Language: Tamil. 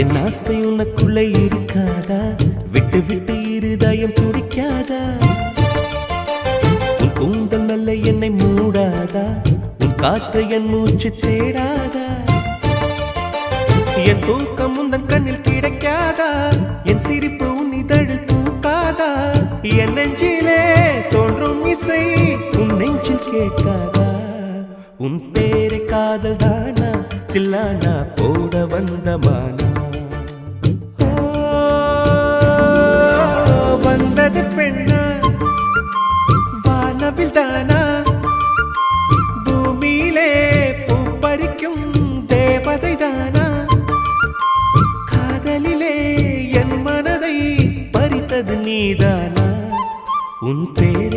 என் ஆசை உனக்குள்ளே இருக்காதா? விட்டு விட்டு இருதயம் துடிக்காதா? உன் கூந்தல் நல்ல என்னை மூடாதா? உன் காற்று என் மூச்சு தேடாதா? என் தூக்கம் உந்தன் கண்ணில் கிடைக்காதா? என் சிரிப்பு உன் இதழில் பூக்காதா? என் நெஞ்சிலே தோன்றும் இசை உன் நெஞ்சில் கேட்காதா? உன் பேரை காதல் தானா தில்லானா போட வந்த மானா? வந்தது பெண்ணா வானவில் தானா? பூமியிலே பூ பறிக்கும் தேவதை தானா? காதலிலே என் மனதை பறித்தது நீதானா? உன் பேரை